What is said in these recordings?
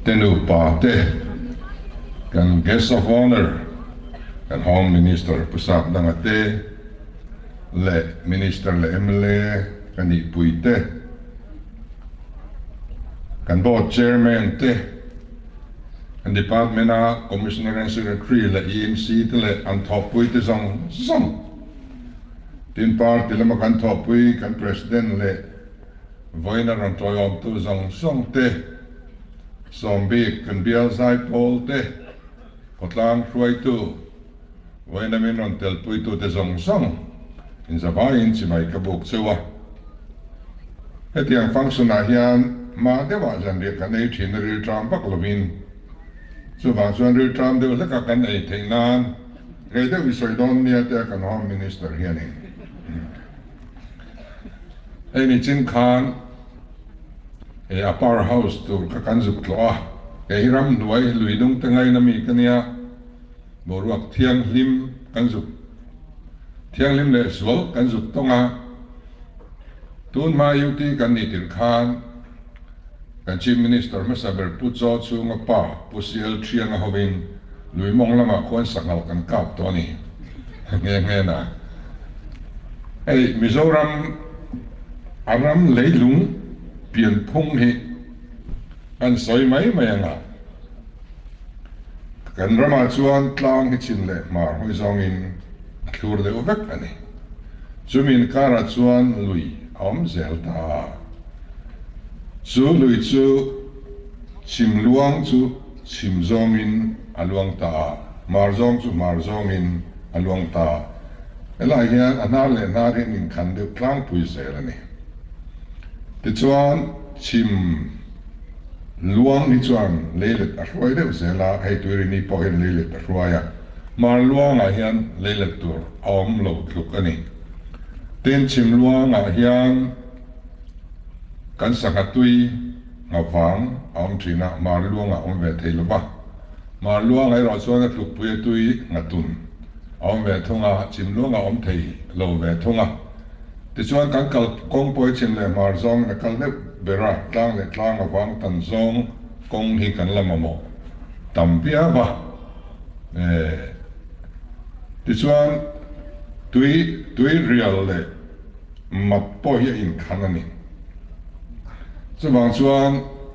tenu pa te kan guest of honor kan Home Minister pusap dangate le Minister le MLA kan ipuite kan board chairman te kan department a commissioner and secretary le EMC te le an thopui te song tin party le makan thopui kan president le voina ran toyom tu song te zombie kan bial zai pol te potlang ruai tu voina min ran tel pui tu te song in zabain si mai kabuk sewa hetiang function a hian ma dewa jan de kan ei thin ril tram bak lovin chuwang chuan ril tram de la ka kan ei theinan ngai de wi soi don nia te kan Home Minister hianin ei ni chin khan e a power house tu ka kan zuk tloa e hiram nuai luidung tangai nami kania boruak thiang lim kan zuk thiang lim le swal kan zuk tonga tun ma yuti kan ni tir khan kan Chief Minister Masaber Puzo chu nga pa pusial thiang a hovin lui mong lama khon sangal kan kap to ni nge na ei Mizoram aram leilung pian phung hi kan soi mai nga kan rama chuan tlang hi chin le mar hoi zong in thur le ovek ani chumin kara chuan lui om zel ta chu lui chu chim luang chu chim zong in aluang ta mar zong chu mar zong in aluang ta elai hian anar le narin in khan de tlang pui zel ani ti chuan chim luang ni chuan leilet a hruai deuh zela hei tuiri ni pawh hin leilet a hruaia mar luang a hian leilet tur awm lo thluk ani tin chim luang a hian kan sangha tui ngawang awm thina mar luang a awm ve thei loba mar luang ai ro chuan a thluk pui a tui ngatun awm ve thunga chim luang a awm thei lo ve thunga ti chuan kan kal kong poi chin le mar zong na kal deuh bera tlang le tlang awang tan zong kong hi kan lamamo tampia ba ti chuan tui real le mat po hi in khanani chuwang chuan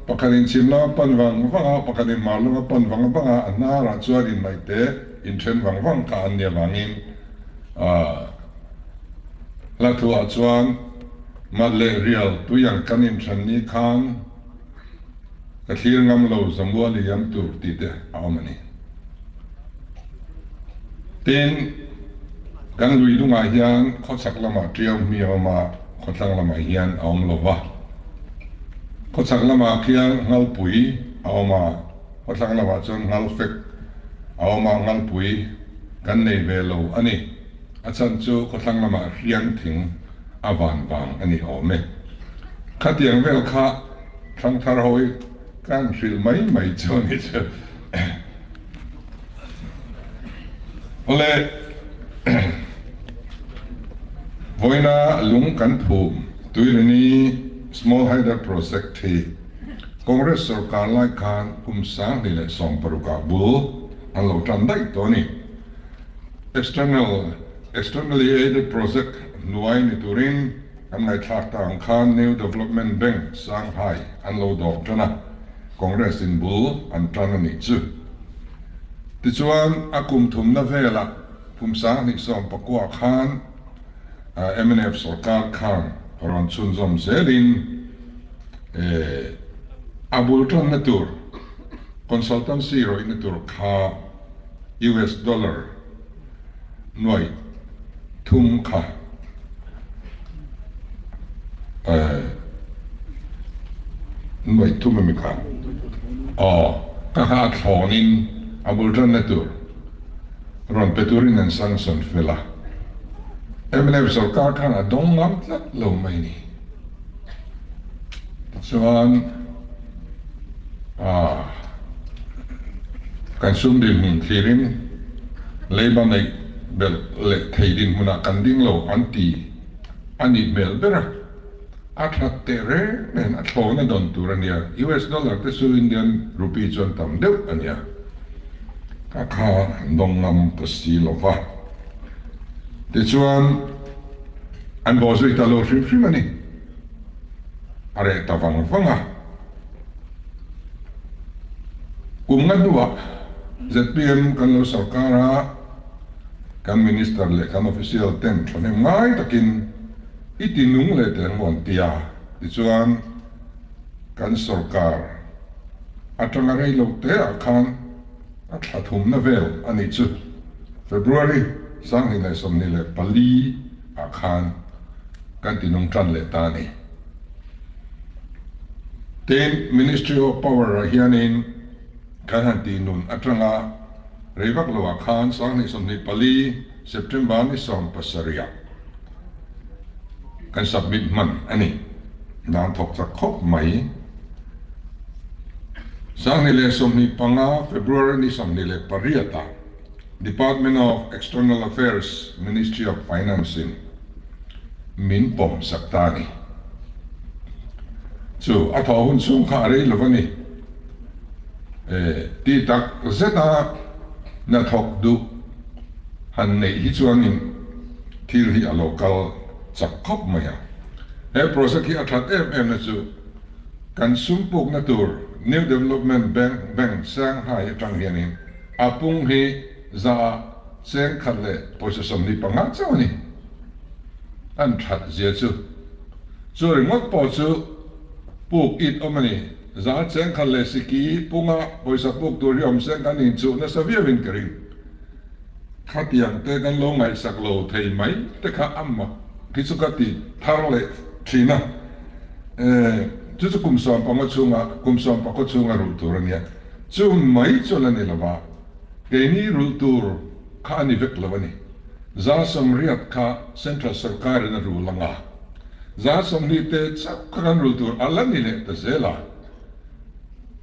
pakanin chimla panwang wanga pakanin marlunga panwang banga anara chuan in mai te in then wang ka an nia wangin la thua chuan madle real tuyang kanin than ni khan ka thlir ngam lo zamwa li yam tur ti te awmani tin kan lui lunga hian khochak lama triam mioma khotlang lama hian awm lova khochak lama khian ngal pui awma khotlang lama chon ngal fek awma ngal pui kan nei ve lo ani achan chu khotlang lama riang thing avan bang ani awme khatiang vel kha thang thar hoi kan hril mai chon hi chu ole voina lung kan phum tuirini small hider project hi Congress sarkar lai khan kumsang ni le som paruka bul an lo tan dai to ni externally aided project nuai ni turin an ngaithla tang khan New Development Bank Shanghai an lo dok tana Congress in bul an tan ni chu ti chuan akum thum na vela kumsang ni som pakwa khan MNF sarkar khan ron chun zom zelin abulton na tur consultancy roi na tur kha US dollar noi thum kha noi thum mi kha ka kha thonin abulton na tur ron peturin and sanson fela MNF sarkar khan a dong ngam tlat lo mai ni chuan kan sum din hun thirin leiba nei bel le theidin huna kan ding lo anti ani mel bera atlat tere nen atlona don turania US dollar te su Indian rupee chuan tam deuh ania kakha dongam pasilova te chuan an bozui talo hrim ani are tawang vanga kumngadua ZPM kan lo sarkara kan minister le kan official ten thone ngai takin itinung le ten ngon tia ti chuan kan sarkar atanga rei lo te akhan athathum na vel ani chu February sang ni le som ni le pali akhan kan tinung tran le ta ni ten Ministry of Power hianin kan hanti nun atanga reivak lo akhan sang ni som ni pali September ni som pasaria kan submit man ani nan thok sak khop mai sang ni le som ni panga February ni som ni le pariata Department of External Affairs Ministry of Financing min pom saktani chu athawun sum kha re lovani ti tak zeta na thok du han nei hi chuanin thil hi a local chakhop maya process hi athat em na chu kan sumpuk na tur New Development Bank Shanghai atang hianin apung hi za seng khatle position ni panga chawni an that zia chu ringot po chu puk it omani za seng khatle siki punga poisa puk tur yom seng kanin chu na saviawin kering khatiang te kan lo ngai sak lo thei mai te kha amma kisukati tharle thina chu kumsom panga chunga kumsom pa ko chunga ru turania chu mai cholani lawa Keni rultur ka ni vek lavani. Za som riat ka central sarkar na rulanga. Za som ni te chak kan rultur alani le ta zela.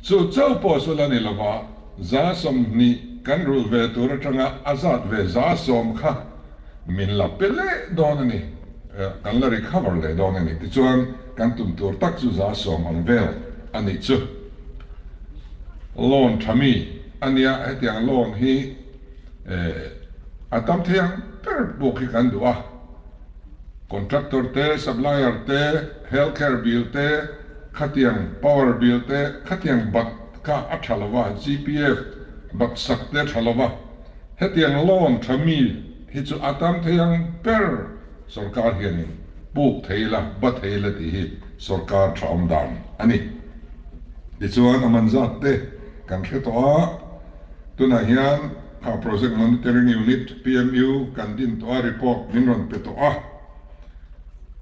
So chau po so lani lava za som ni kan rul ve tur tanga azad ve za som kha min la pele donani kan la recover le donani ti chuan kan tum tur tak chu za som ang vel ani chu loan thami ania hetiang loan hi atam thiang per bukhi kan dua contractor te supplier te healthcare bill te khatiang power bill te khatiang bat ka athalawa GPF bat sakte thalawa hetiang loan thami hi chu atam thiang per sarkar hianin buk theila bat theila ti hi sarkar tham dan ani ti chuan amanzat te kan khetoa tuna hian ka project monitoring unit PMU kan din to report ninron peto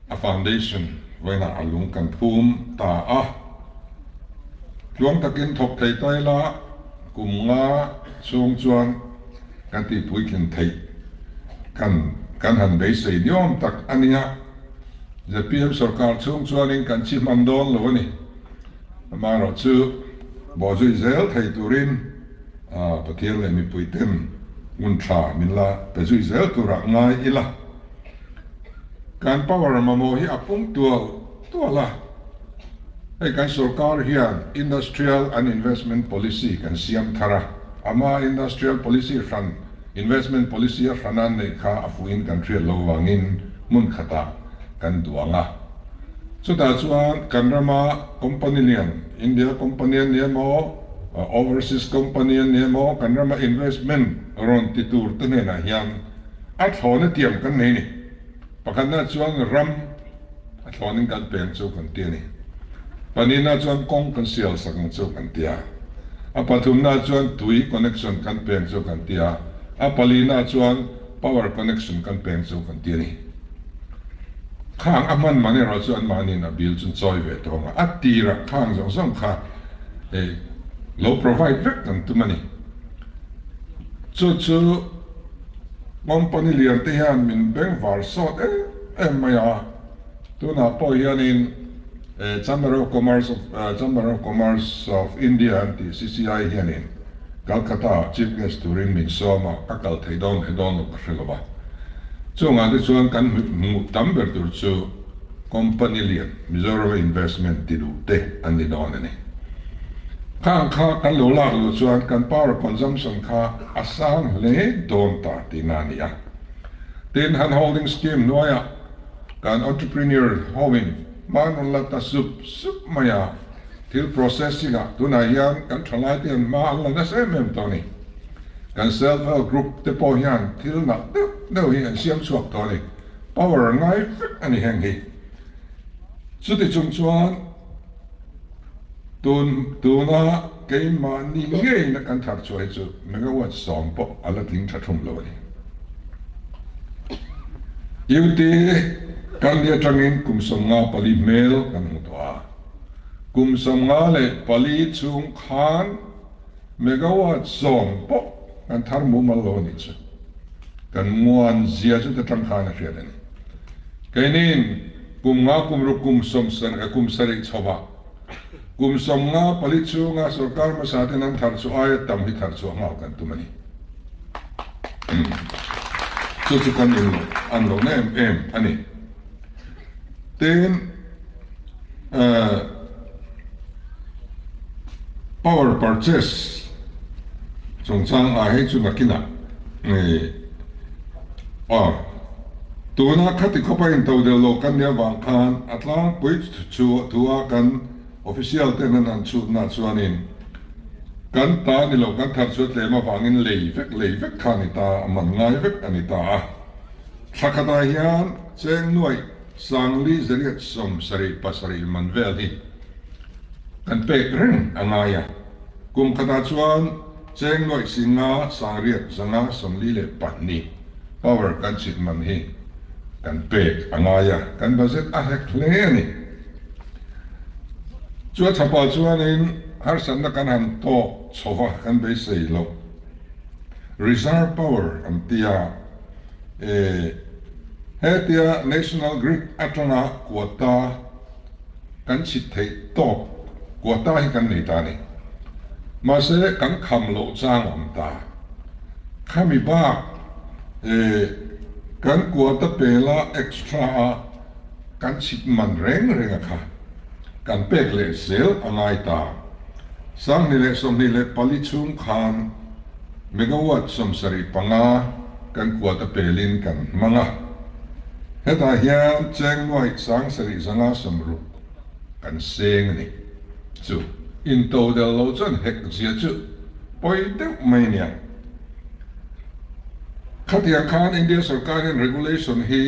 a foundation wena alung kan phum ta luang takin thok thei tai la kumnga chung chuan kan ti pui kin thei kan han bei sei niom tak ania the PM sarkar chung chuanin kan chi mandon lo ni maro chu bozui zel thei turin pathian le mi puiten un tha minla pezui zel tura ngai ila kan power mamo hi apung tuala ei kan sarkar hian industrial and investment policy kan siam thara ama industrial policy fran investment policy franan ne kha afuin country lo wangin mun khata kan duanga so ta chuan kanrama company lian India company ne mo overseas company nemo kanrama investment ron titur tene na hian athone tiam kan nei ni pakana chuan ram athonin kan peng chu kan ti ni panina chuan kong kan sial sakang chu kan tia apathumna chuan tui connection kan peng chu kan tia apalina chuan power connection kan peng chu kan ti ni khang aman mane ro chuan mani na bil chun choi ve tonga atira khang jong som kha low provide vector to money. Chu company lian te hian min beng var sot maya tu na po hian in Chamber of Commerce of India and the CCI hian in Calcutta chief guest turin min soma akal theidon lo khriloba chu nga de chuan kan mu tamber tur chu company lian Mizoram investment ṭhintute an ni don ani khang kha kan lo lak lo chuan kan power consumption kha asang le don ta tinania tin han holding scheme noya kan entrepreneur holding man la ta sup maya thil processing a tunai hian kan thalai ten ma la na se mem toni kan self help group te po hian thil na no hi an siam chuak toni power ngai ani heng hi chuti chung chuan tuna ke ma ni ngei na kan thar chuai chu megawatt som po ala ting tha thum lo ni yuti kan dia tangin kum songa pali mel kan mutwa kum songa le pali chung khan megawatt som po kan thar mu mal lo ni chu kan muan zia chu ta tang khan a hriat ani kainin kum nga kum ru kum som san ka kum sari chowa kum som nga pali chu nga sarkar ma sa te nan thar chu ai tam hi thar chu nga kan tumani chu kan an lo ne em ani then power purchase chung chang a he chu na kina tuna khati khopa in to de lo kan ne wang khan atlang pui chu tua kan official te nan chu na chuanin kan ta ni lo kan thar chu tle ma wangin leivek khani ta man ngai vek ani ta thakata hian cheng nuai sangli zariat som sari pasari man vel hi kan pek ring angaya kum khata chuan cheng nuai singa sangriat zanga somli le patni power kan chit man hi kan pek angaya kan budget a hek hle ani chua chapa chuanin har sanna kan han to chowa kan be sei lo reserve power am tia hetia national grid atanga quota kan chit thei to quota hi kan nei ta ni ma se kan kham lo chang am ta khami ba kan quota pela extra kan chit man reng kha kan pek le sel angai ta sang ni le som ni le pali chung khan megawatt som sari panga kan quota pelin kan manga heta hian cheng noi sang sari zanga somru kan seng ni chu in to de lo chon hek zia chu poi de mai nia khatia khan India sarkarin regulation hi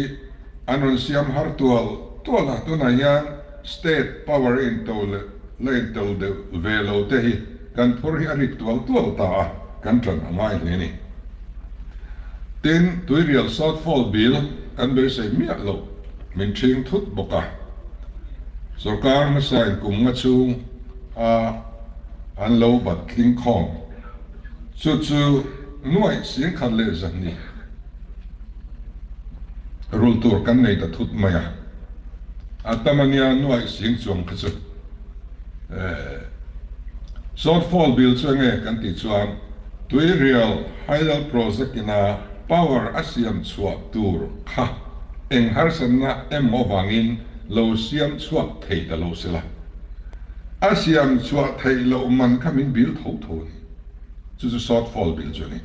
anon siam har tuala tuna hian state power in to le to de velo te hi kan phur hi ari tual ta kan tran angai le ni tin tuirial shortfall bill kan be sei mia lo min thing thut boka sarkar ma sai kum nga chung an lo bat king khong chu nuai sin khan le zan ni rul tur kan nei ta thut maya atamania nuai sin chung khachu shortfall bill chunge kan ti chuan tuirial hydel project ina power asiam chuak tur kha eng har sanna emo wangin lo siam chuak thei ta lo sila asiam chuak thei lo man khamin bil tho ni chu shortfall bil chuni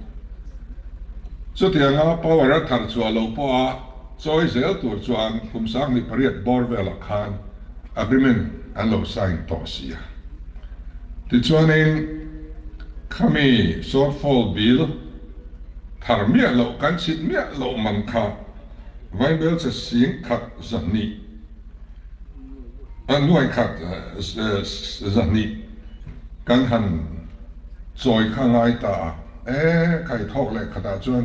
chu tianga power a thar chu lo po a choi zel tur chuan kum sang ni pariat bor vela khan agreement an lo sign to sia ti chuanin khami shortfall bill thar mia lo kan chit mia lo man kha vai bel se sing khat zani an nuai khat zani kan han choi kha ngai ta kai thawk le khata chuan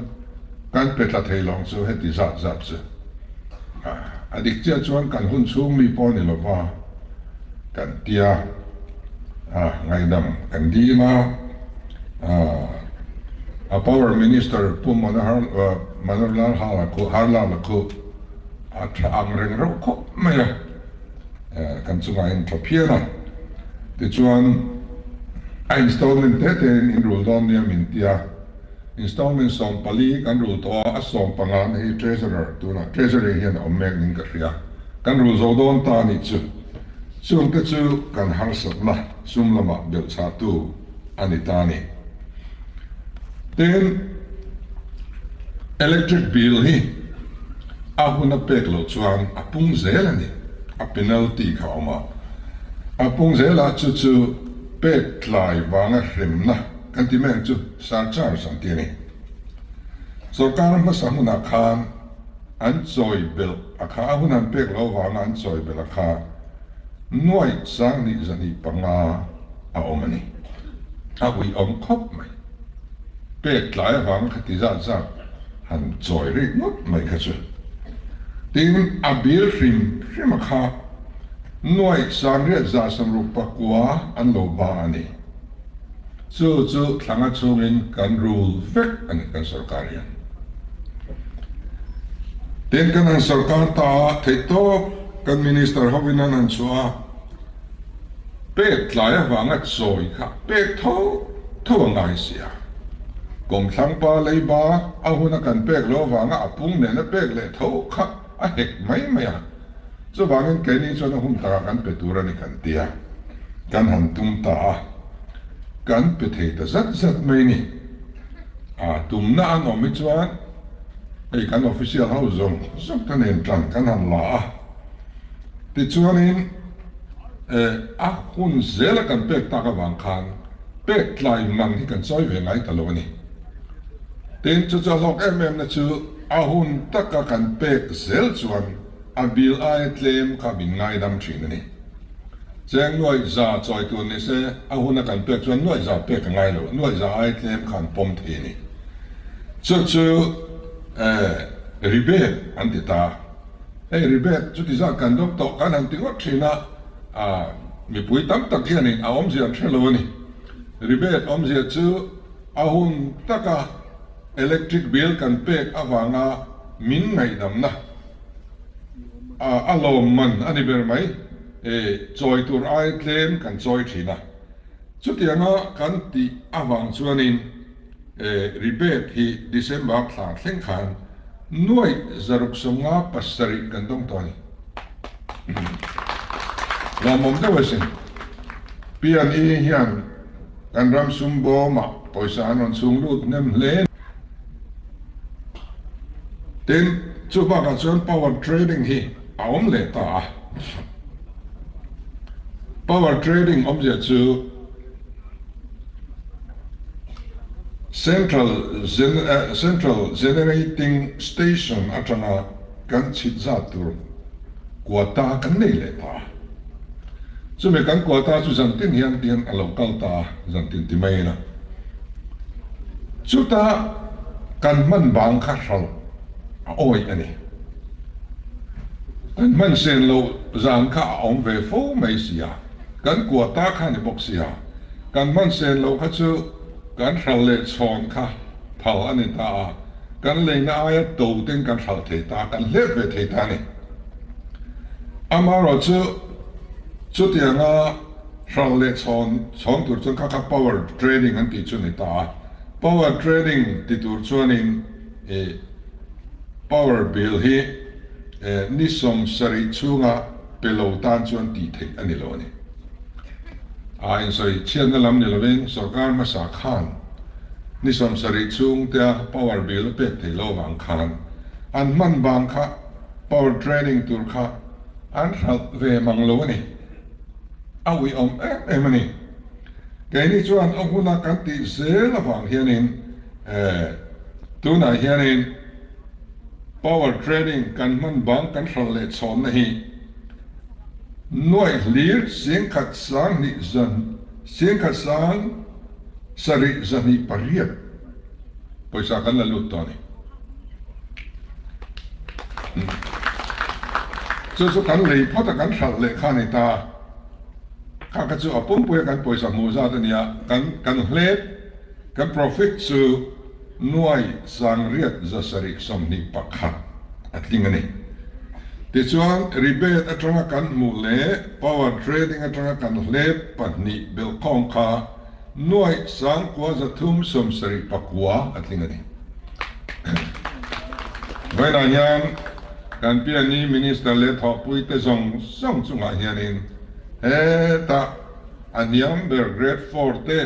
kan petla thei long chu he ti zat chu adik chia chuan kan hun chung mi po ni lo wa kan tia ngai dam kan di ma a power minister Pu Lalduhawma a thang reng ro kho mai kan chunga in thapia ti chuan a installment te in rul don ni min tia installment som pali kan rul to a som pangan hi treasurer tuna treasury hian om mek ning ka ria kan ru zo don ta ni chu chung te chu kan har sat na sum lama bel cha tu ani ta ni ten electric bill hi a huna pek lo chuan a pung zel ani a penalty kha oma a pung zel a chu chu pek tlai wanga hrim na kan ti men chu surcharge san ti ni sarkar ma samuna khan an choi bel a kha a hunan pek lo wanga an choi bel a kha nuai sang ni zani panga a omani a wi om khop mai pek tlai wang khati za za han choi ri ngot mai kha chu tin a bil hrim a kha nuai sang ri za sam ru pakwa an lo ba ani chu thlanga chungin kan rule vek ani kan sarkar hian ten kan an sarkar ta theito kan minister hovinan an chua pek tlai wanga choi kha pek tho ngai sia gom thlang pa lei ba a huna kan pek lo wanga apung ne na pek le tho kha a hek mai maya chu wangin ke ni chona hum ta kan pe tura ni kan tia kan han tum ta kan pe thei ta zat mai ni a tum na an omi chuan ei kan official ho zong ta nen tlan kan han la ti chuanin a hun zel kan pek ta ka wang khan pek tlai mang hi kan choi ve ngai ta lo ni ten chu lok na chu a hun taka kan pek zel chuan a bil ai tlem kha bin ngai dam thin ni cheng noi za choi tu ni se a hun kan pek chuan noi za pek ngai lo noi za ai tlem khan pom the ni chu ribet an ti ta ei ribet chu ti za kan dok to kan an ti ngot thina a mi pui tam tak hian in a om zian thelo ni ribet om zia chu a hun taka electric bill kan pek awanga min ngai dam na a lom man ani ber mai choi tur ai tlem kan choi thina chu tianga kan ti awang chuanin ribet hi December thla thleng khan nuai zaruk songa pasari kan dong toni lamom da wasin pian i hian kan ram sumbo ma poisa anon sung lut nem len ten chu ba ka chuan power trading hi aom le ta power trading om je chu central generating station atanga kan chit za tur kwata kan nei le ta chu me kan kwata chu zan tin hian tian a local ta zan tin ti mai na chu ta kan man bang kha hral oi ani kan man sen lo zang kha ong ve fo mai sia kan kwata kha ni bok sia kan man sen lo kha chu kan hral le chon kha phal ani ta kan le na aya to ten kan hral the ta kan le ve the ta ni amaro chu tianga hral le chon tur chon kha power trading an ti chu ni ta power trading ti tur chuanin power bill hi ni som sari chunga pelo tan chuan ti thei ani lo ni in soi chian na lam ni lovin sarkar ma sa khan ni som sari chung te power bill pe thei lo wang khan an man bang kha power trading tur kha an hal ve mang lo ni awi om emani ke ni chuan ohuna kan ti zel awang hianin tuna hianin power trading kan man bang kan hral le chon na hi noi lir sing khat sang ni zan sing khat sang sari zani pariat poisa kan la lut toni so kan le phota kan hral le khani ta kha ka chu apum pu kan poisa mu za ta nia kan hlep kan profit chu nuai sang riat za sari som ni pakhat atlingani ti chuan rebate atanga kan mu le power trading atanga kan hlep patni bel khong kha nuai sang kwa za thum som sari pakwa atlingani vaina yan kan pia ni minister le thawk pui te zong chunga hianin ta aniam ber grade 4 te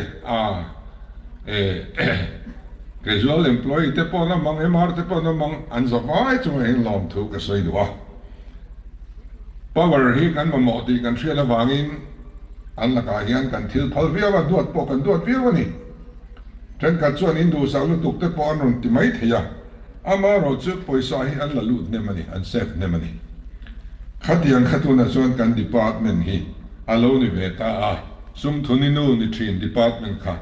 casual employee te pawh lamang MR te pawh lamang an zawai chunga hin lawm thu ka soi duwa power hi kan mamawh ti kan hriat awangin an laka hian kan thil phal viawa duat pawh kan duat viawa ni then ka chuan in du sang lutuk te pawh an rawn ti mai theia ama ro chu poisa hi an la lut ne mani an save ne mani khatiang khatuna chuan kan department hi alo ni ve ta sum thuni nu ni thin department kha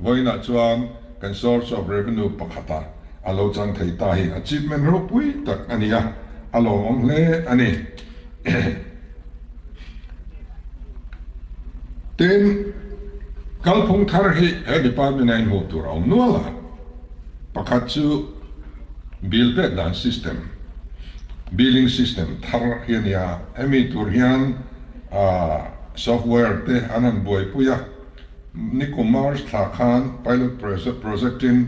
voina chuan kan source of revenue pakhata alo chan thei ta hi achievement ro pui tak ania alo ong le ani ten kalphung thar hi department ai mu tur om nuala pakhat chu bill breakdown system billing system thar hiania emi tur hian software te anan boi puya nikumars thakhan pilot project in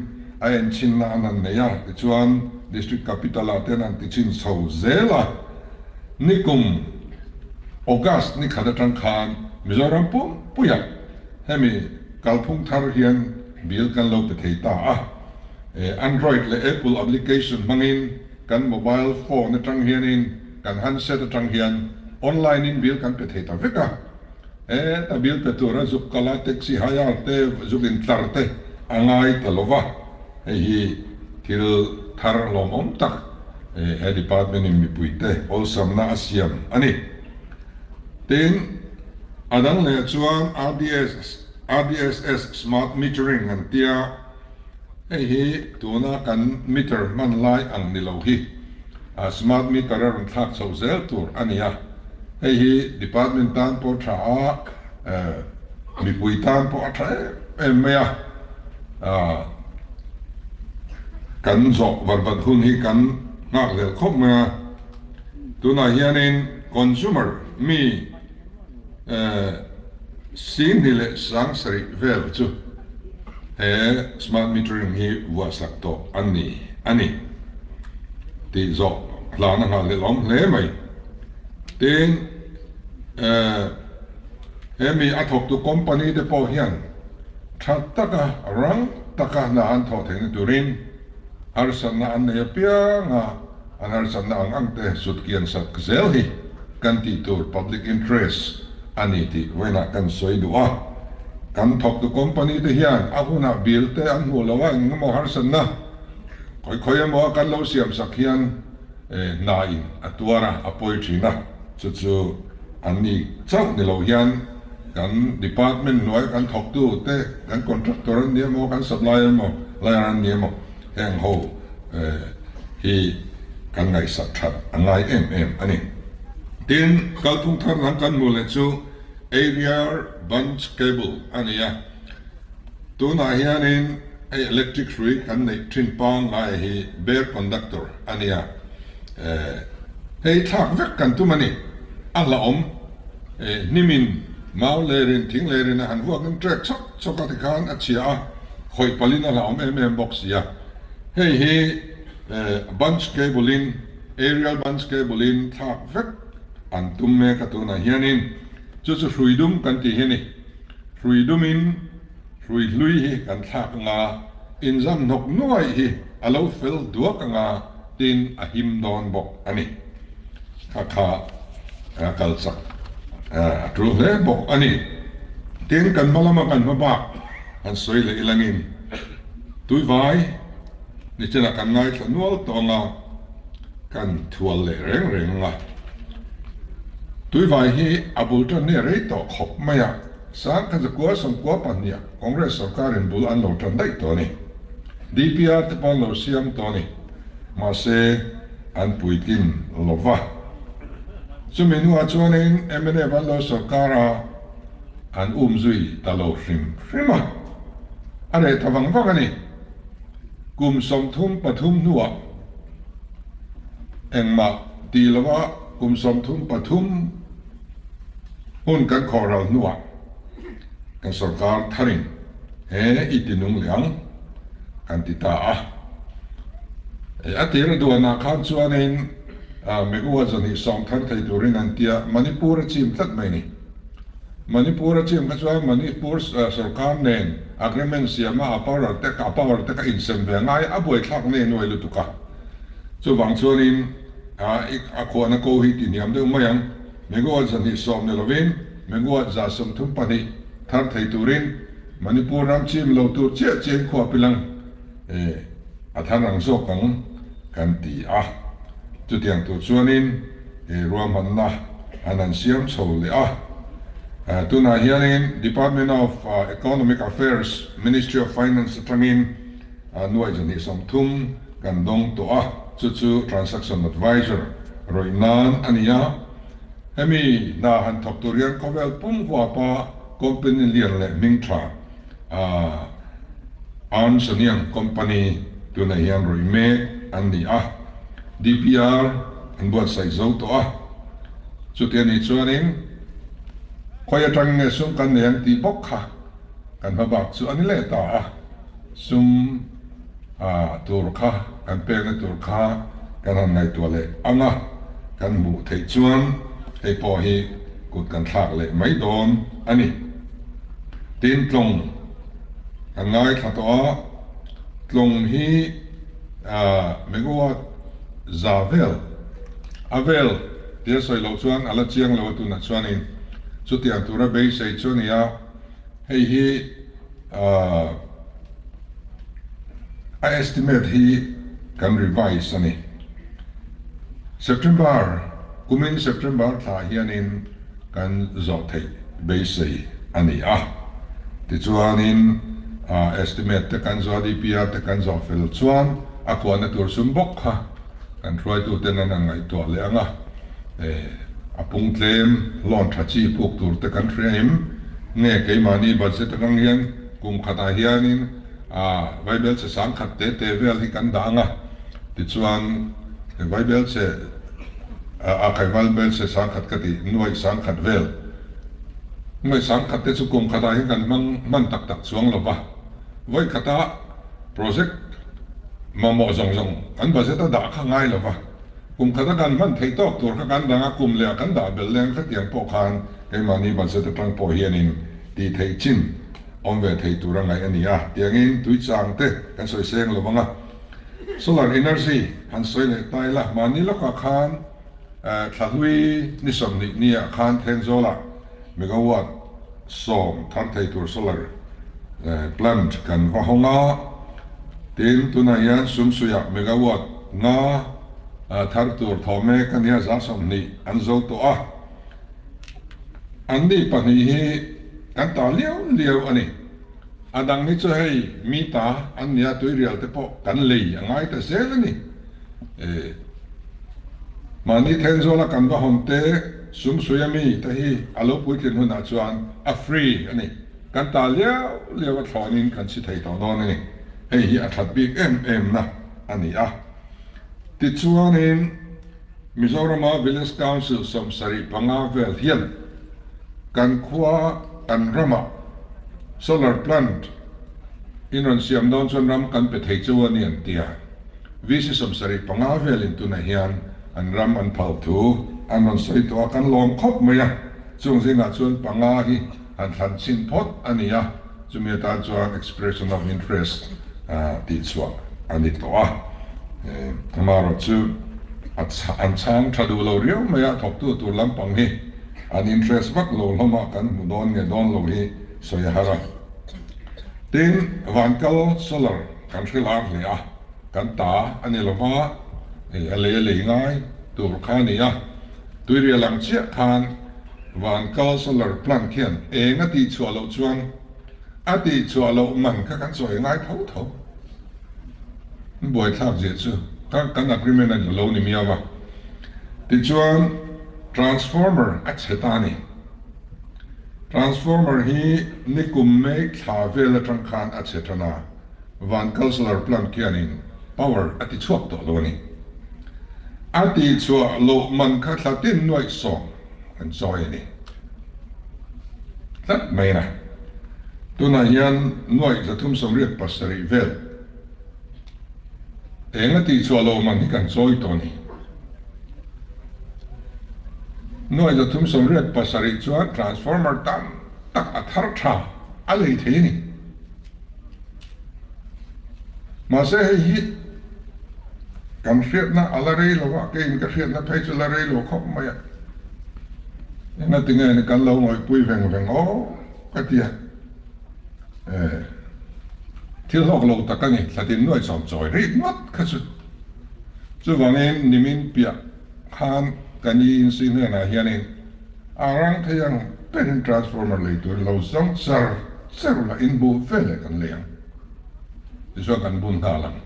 ayan chin na anan neya chuan district capital aten an tichin so zela nikum august ni khadatang khan mizoram puya hemi kalphung thar hian bill kan lo te theita Android le Apple application mangin kan mobile phone atang hianin kan handset atang hian online in bill kan pe theta veka ta bill pe tura zuk kala taxi haya te zukin tlarte angai talova hi thil thar lomom tak department in mi puite olsam na asiam ani ten adang le chuan RDSS smart metering an tia hi tuna kan meter man lai ang nilohi smart meter ron thak so zel tur ania hi department tan po tha mi pui tan po tha emya kan zo van hun hi kan ngak le khop ma tuna hianin consumer mi sin hile sang sari vel chu smart metering hi wasak to ani ti zo plana ha le long le mai ten mi athok tu company de po hian thataka rang taka na an tho theng turin arsan na an ya pia nga an arsan na ang te sutkian sat zel hi kan ti tur public interest ani ti wena kan soi duwa kan thok tu company te hian akuna bill te an hulawa ngamo harsan na khoi mo kan lo siam sakhian nai atuara apoi thina chu ani chau ni lo hian kan department noi kan thok tu te kan contractor ni mo kan supplier mo layan ni mo heng ho hi kan ngai sak that angai ani tin kalphung thar lang kan mo le chu area bunch cable ania tuna hianin electric free kan nei thin pang lai hi bare conductor ania hei thak vek kan tu mani ala om nimin mau lerin thing lerin han huak kan track chok ka khan achia khoi palina la om box ya hei bunch cable in aerial bunch cable in thak vek an tumme ka tuna hianin chu hruidum kan ti heni hruidumin hruilui hi kan thak nga injam nok nuai hi alo fel duak nga tin ahim don bok ani kha kalsak tru le bok ani tin kan malama kan maba an soi le ilangin tui vai ni chena kan ngai nual to nga kan thual le reng nga tui vai hi abulta ne rei to khop maya sang kan zakwa som kwa pania congress sarkar in bul an lo tan dai to ni DPR te pon lo siam to ni ma se an puitin lova sumenu a chuanin MNA van lo sarkara an zui talo frima are tawang vakani kum som thum pathum nuwa engma tilawa kum som thum pathum hun kan khoral nuwa kan sarkar tharin itinung liang kan tita atira duana khan chuanin megawatt zan hi som thar thei turin an tia Manipur chim tlat mai ni Manipur chim ka chuan Manipur sarkar nen agreement siama power te ka insem ve ngai a boi thak ne noi lu tuka chu wang chuanin a ko na ko hi ti niam de mayang megawatt zan hi som ne lovin megawatt za som thum pani thar thei turin Manipur ram chim lo tur che chen kho pilang a thanang zo kang kan ti a chu tiang tu chuanin ruam han na anan siam chho le a tuna hianin Department of Economic Affairs Ministry of Finance tangin nuai jan hi som thum kan dong to a chu transaction advisor roinan ania hemi na han thok turian kovel pum kwa pa company lian le mingtha an saniang company tuna hian roi me an ni a DPR an buat sai zo to a chu tian ni chuanin khoya tang nge sum kan neng ti bok kha kan ba bak chu ani le ta a sum tur kha kan pe na tur kha kan han ngai to le anga kan mu thei chuan ei po hi kut kan thak le mai don ani tin tlong kan ngai kha to a tlong hi megawatt zavel avel tia soi lo chuan ala chiang lo tu na chuanin chu tiang tura be sei chuania hei hi I estimate hi kan revise ani September kumin September tha hianin kan zo thei be sei ani ti chuanin estimate te kan zo DPR te kan zo fel chuan a ko na tur sum bok kha kan try tu te na ngai to le anga apung tlem lon thachi puk tur te kan frame nge ke mani budget kang hian kum khata hianin Bible se sang khat te vel hi kan da anga ti chuan Bible se kai Bible se sang khat ka ti nuai sang khat vel ngai sang khat te chu kum khata hi kan man tak chuang lo ba voi khata project mo zong an budget da kha ngai lo ba kum khata kan man thei tok tur kha kan da kum le kan da bel leng kha tiang po khan ke mani budget tang po hianin ti thei chin on ve thei tur ngai ania tiangin tui chang te kan soi seng lo banga solar energy han soi le tai la mani lo ka khan thlahui ni som ni khan then zola megawatt som thar thei tur solar plant kan va honga tin tuna hian sum suya megawatt nga thar tur thome kan ya za som ni an zo to an ni pani hi kan ta liao ani adang ni chu hei mi ta an nia tui rial te po kan lei angai ta sel ani mani then zo la kan va hom te sum suya mi ta hi alo pui kin huna chuan a free ani kan ta liao thonin kan si thei to don ani hei hi a that big em na ani ti chuanin Mizoram Village Council som sari panga vel hian kan khua kan rama solar plant inon siam don chon ram kan pe thei chuan an tia visi som sari panga vel in tu na hian an ram an phal thu anon soi to kan long khop maya chung zinga chuan panga hi an than chin phot ania chumi ta chuan expression of interest ti chuan ani to tamaro chu an chang thadu lo riau maya thok tu lampang hi an interest bak lo loma kan mu don nge don lo hi soya hara tin vankal solar kan thrilar le kan ta ani lova ale ngai tur khani tui lang chia khan vankal solar plant khian enga ti chua lo chuan ati chua lo man kha kan soi ngai tho boi thak je chu kan agreement an lo ni miawa ti chuan transformer achetani transformer hi nikum me thavel atang khan achetana van solar plant kianin power ati chuak to lo ni ati chua lo man kha thlatin noi so an soi ni tat mai na tuna hian noi zathum som riat pasari vel enga ti chua lo man kan soi to ni noi za thum som ret pasari chuan transformer tan tak a thar tha a lei the ni ma se hi kan hriat na ala rei lo wa ke in ka hriat na phei chu la rei lo khop mai na tinga ni kan lo ngoi pui veng veng o ka tia thil hok lo takani thlatin noi chom choi ri mat kha chu wangin nimin pia khan kani in sin na hianin arang thayang pen transformer le tur lo zong sar la in bu vele kan leang iso kan bun thalang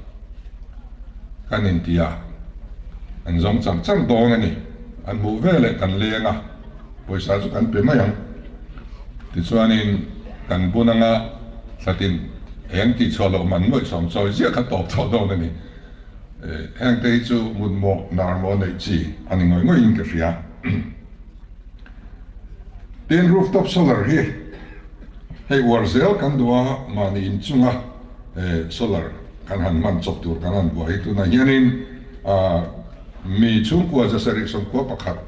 kan in tia an zong chang chang dong ani an bu vele kan leanga poisa chu kan pe mayang ti chuanin kan bunanga thlatin eng ti cholo man noi som choi zia kha top tho dong ani hang te chu mun mo nar mo nei chi ani ngoi in ka ria den rooftop solar hi hei warzel kan dua mani in chunga solar kan han man chok tur kan han bo hi tu na hianin mi chung kwa za sarik som ko pakhat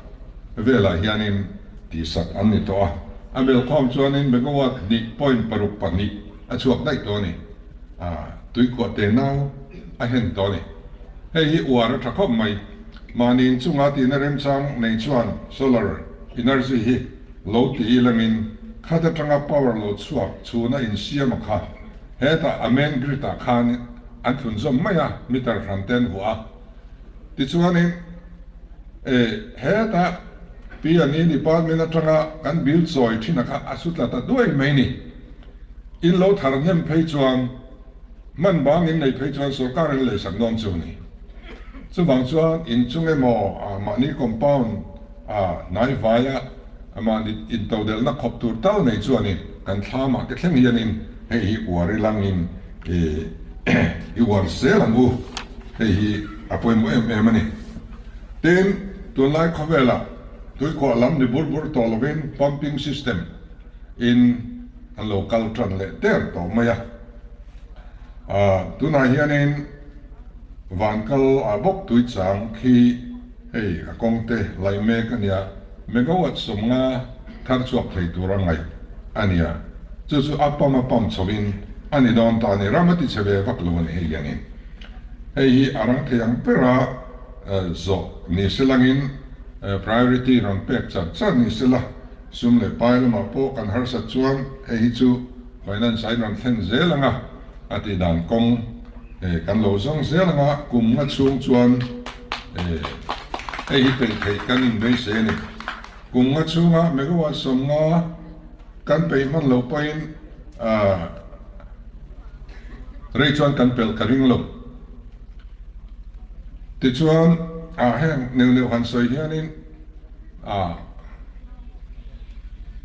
vela hianin ti sak an ni to amel khom chuanin megawatt ni point paruk pani a chuak dai to ni tui ko te nau a hen to ni hei hi war tha khop mai manin chunga ti na rem chang nei chuan solar energy hi lo ti langin khata tanga power lo chuak chuna in siam kha heta amen grita khan an thun zom maya meter ranten hua ti chuanin heta pi ani ni department atanga kan bil choi thina kha asutla ta doi mai ni in lo thar nem phei chuan man bang in nei phei chuan sarkar le sak non chu ni chu bang chuan in chunge mo mani compound nai vaya ama in to del na khop tur tal nei chuani kan thama ke thleng hianin hei hi wari langin i war selamu hei hi apoi mo em ani ten tu lai khavela tui ko lam ni bur to lovin pumping system in a local tran le ter to maya tu na hianin van kal bok tui chang khi hei a kongte lai me kania megawatt somnga thar chuak thei turangai ania chu apam chawin ani don ta ni ramati cheve vaklon he yanin hei hi arang theyang pera zo ni silangin priority ron pek chan ni sila sumle pailma po kan harsa chuan hei chu finance sai ron theng zelanga ati dan kong kan lo zong zelanga kum nga chung chuan hei hi thei kan in dei se ni kum nga chunga megawatt somnga kan pe man lo pain rei chuan kan pel karing lo ti chuan heng neu han soi hianin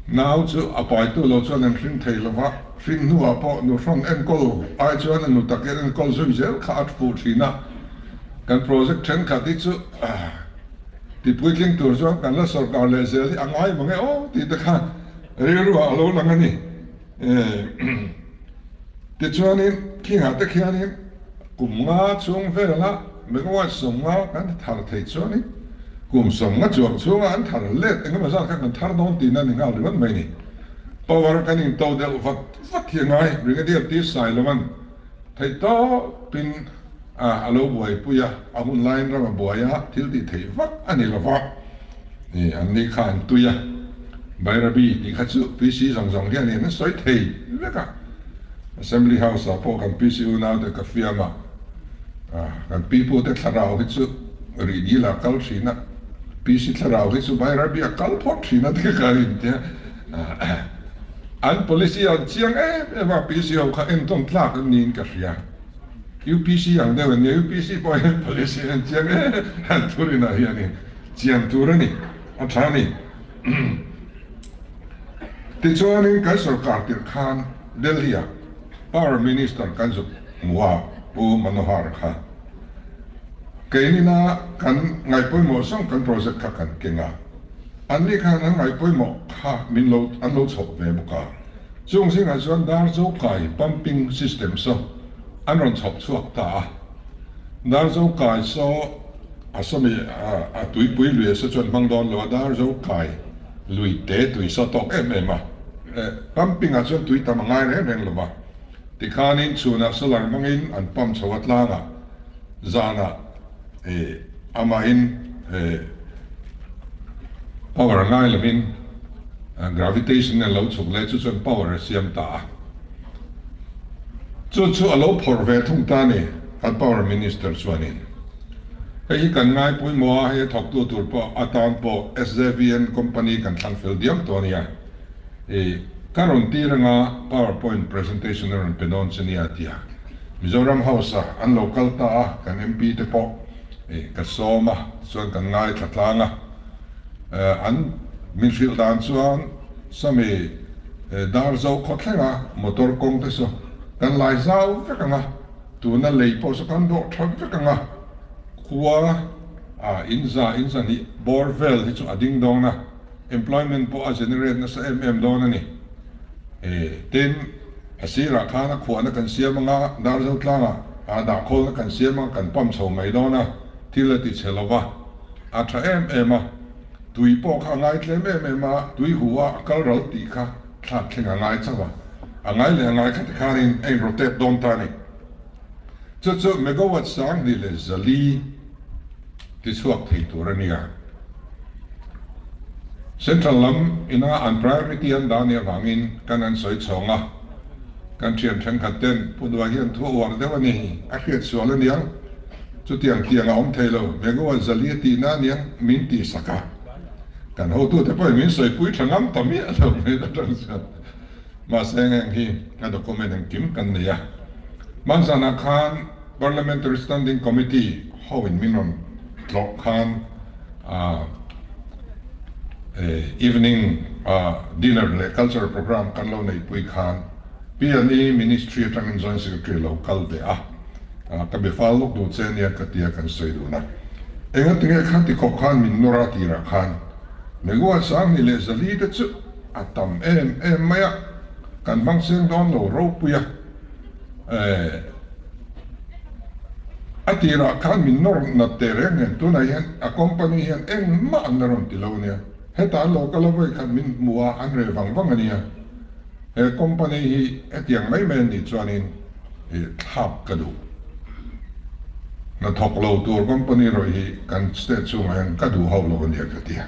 now chu apai tu lo chuan an hring thei lova hring nu apo nu from en kol ai chuan nu takin en kol zui zel kha at fu thina kan project then kha ti chu ti puitling tur chuan kan la sarkar le zel angai mange o ti ta kha riru alo langani ti chuanin kinga te khianin kumnga chung vela megawatt somnga kan thar thei chuanin kum somnga chuak chunga an thar let engma za kan thar don ti na ni ngal ron mai ni power kan in to del vat hiangai brigadier ti sai laman thei to pin alo buai puya amun line ra buaya thil ti thei vak ani lova ni an ni khan tuya bairabi ti khachu pc zong hian ni soi thei veka assembly house po kan pc una de ka fiama kan people te tharau hi chu ri di la kal thina pc tharau hi chu bairabi a kal phot thina te ka rin te an policy an chiang va pc ho kha en ton tlak nin ka ria UPC yang dewe ni UPC boy policy an chiang an turina hiani chiang turani athani ti chuanin kai sarkar tir khan Delhi Power Minister kanzu wa pu manohar kha kainina kan ngai poi mo song kan project kha kan kenga anni khan ngai poi mo kha min lo an lo chop ve buka chung sing an chuan dar zo kai pumping system so an ron chop chuak ta dar zo kai so asami tui pui lui sa chuan mang don lo dar zo kai lui te tui sa tok em pumping a chuan tui tam ngai reng lo ma ti khanin chuna solar mangin an pump chawat langa zana ama in power ngai lamin gravitational lo chuk le chu chuan power siam ta chu alo phor ve thung ta ni kan power minister chuanin hei kan ngai pui mo he thok tu tur po atan po SJVN company kan thang fel diam to nia karon tiranga PowerPoint presentation ron penon chenia tia Mizoram House an local ta kan MP te po ka soma chuan kan ngai thatlanga an minfield dan chuan sami dar zo khotlenga motor kong te so kan lai zau vekanga tuna lei po so kan do thak vekanga khuwa inza ni borvel hi chu ading dong na employment po a generate na sa dong ni tin asira khana khuana kan siamanga dar zo tlanga da khol na kan siamanga kan pam chho mai do na thil ti chelowa a tha tui po kha ngai tlem tui huwa kal ro ti kha thla thenga ngai chawa angai le ngai kha khanin ei rotate don tani chu megawatt sang ni le zali ti chuak thei turania central lam ina an priority an dania wangin kanan soi chonga kan thian thang khaten pudwa hian thu war dewani a khiat sual niang chu tiang om thelo megawatt zali ti na niang min ti saka kan ho tu te poi min soi pui thangam tami lo me da tang sa ma seng hi ka document ang kim kan nia mansana khan parliamentary standing committee ho in minon tlo khan evening dinner le cultural program kan lo nei pui khan PNE ministry atang joint secretary local de ka be fal lok du chen ya ka tia kan soi du na enga tinge khan ti khop khan min nora ti ra khan megawatt sang ni le zali te chu atam maya kan bang seng don lo ro puya atira khan min nor na tereng tu na yan a company yan ma naron ti lo nia heta lo ka lo khan min muwa an re wang ania company hi etiang mai men ni chuanin thap ka du na thok lo tur company ro hi kan state chu ngan ka du ho lo nia ka tia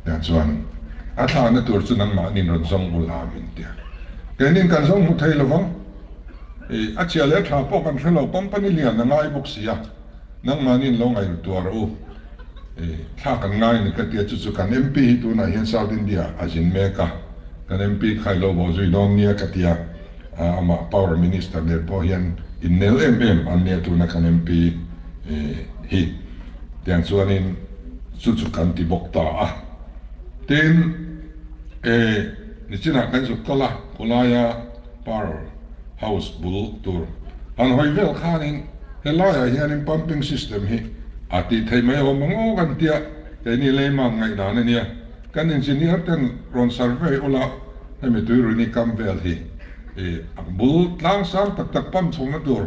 dan chuan a tha na tur chu nang ma nin ron zong ula min tia kenin kan zong mu thei lo wang a chia le tha po kan thelo company lian na ngai bok sia nang ma nin lo ngai tur u tha kan ngai ni ka tia chu kan MP tu na hian South India ajin me ka kan MP khai lo bo zui dong nia ka tia ama power minister le po hian in nel an ne tu na kan MP hi tiang chuanin chu kan ti bok ta tin ni china kan su kola ya power house bul tur an hoi vel khanin helaya hian pumping system hi ati thei mai ho mango kan tia ke ni le ma ngai na nia kan engineer ten ron survey ola hemi tu ru ni kam vel hi bul tlang sang tak pam chong na tur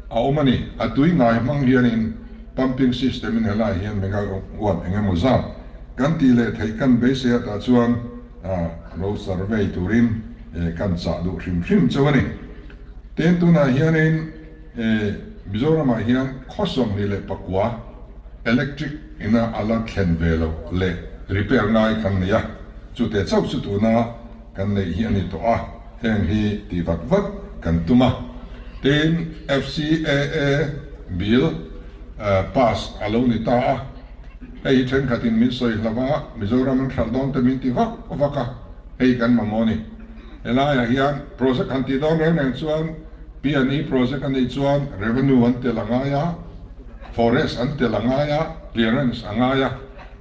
a omani atui ngai mang hian pumping system in helai hian mega wan engemaw zat kan ti le thei kan be se ta chuan ro survey turin kan cha du hrim chawani ten tu na hianin Mizoram hian khosong ni le pakwa electric ina ala thlen velo le repair ngai kan nia chu te chau chu tu na kan nei hian ni to heng hi ti vat kan tuma ten FCAA bill pass alo ni ta hei then khatin min soi hlawa Mizoram an thal don te min ti vaka hei kan mamoni elaya hian project kan ti don neng chuan PNE project an ei chuan revenue an te langaya forest an te langaya clearance angaya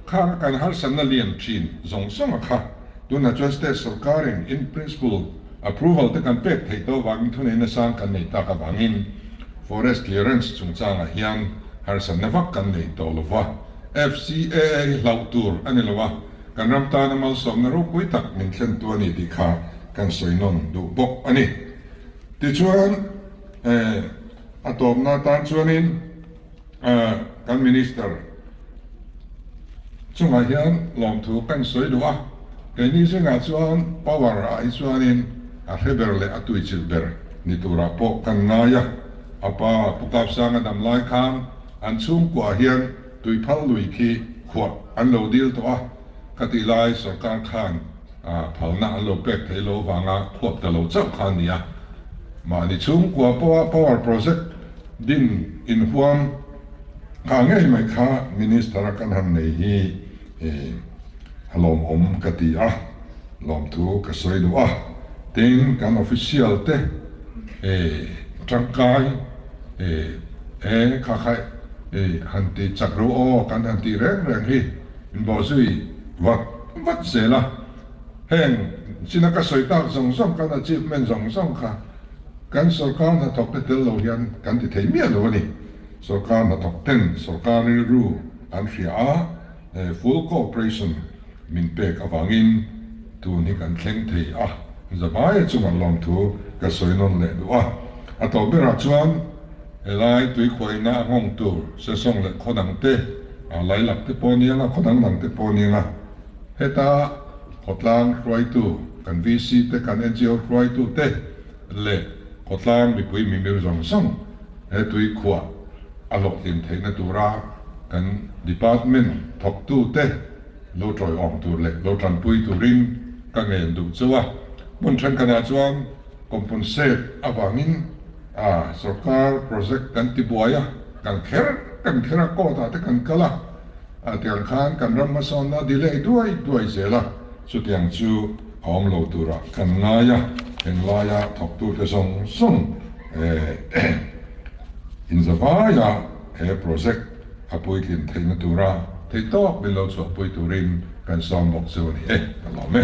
kha kan har sanna lian chin zong song kha tuna chuan state sarkarin in principle approval te kan pek thei to wang thun in sang kan nei ta ka bangin forest clearance chungchanga hian har sanna vak kan nei to lova FCAA lautur anilawa kan ramta na mal som na ro pui tak min thlen tu ani ti kha kan soinon du bok ani ti chuan atom na tan chuanin kan minister chunga hian lom thu kan soi lua ke ni singa chuan power a chuanin a heber le a tui chil ber ni tura po kan ngaya apa pukap sanga dam lai khan an chung kwa hian tui phal lui khi khwa an lo dil to a kati lai sarkar khan phalna an lo pek thelo wanga khwap ta lo chau khan nia ma ni chung kwa power project din in huam ka ngai mai kha minister kan han nei hi halom om kati a lom thu ka soi do a tin kan official te trangkai kha khai han ti chakro o kan han ti reng hi in bo sui wat se la heng sina ka soi ta song kan achievement song kha kan sarkar na thawk te tel lo hian kan ti thei mia lo ni sarkar na thawk ten sarkar ni ru an hria a full cooperation min pek awangin tu ni kan thleng thei a zabai chunga lom thu ka soi non le do a to bera chuan lai tui khoina ngong tu se song le khodang te lai lak te ponianga khodang nang te ponianga heta khotlang roi tu kan vc te kan ngo roi tu te le khotlang mi pui mi meu jong song tui khwa alok tin theina tura kan department thok tu te lo troi ong tu le lo tran pui tu rin ka ngen du chuwa mun than kana chuan compensate awangin sarkar project kan ti buaya kan khera ko ta te kan kala tiang khan kan ram ma son na delay duai zela chu tiang chu hom lo tura kan ngaya en laya thok tu te song in zavaya project apoi kin theina tura thei tok bilo chu apoi turin kan som mok chu ni lo me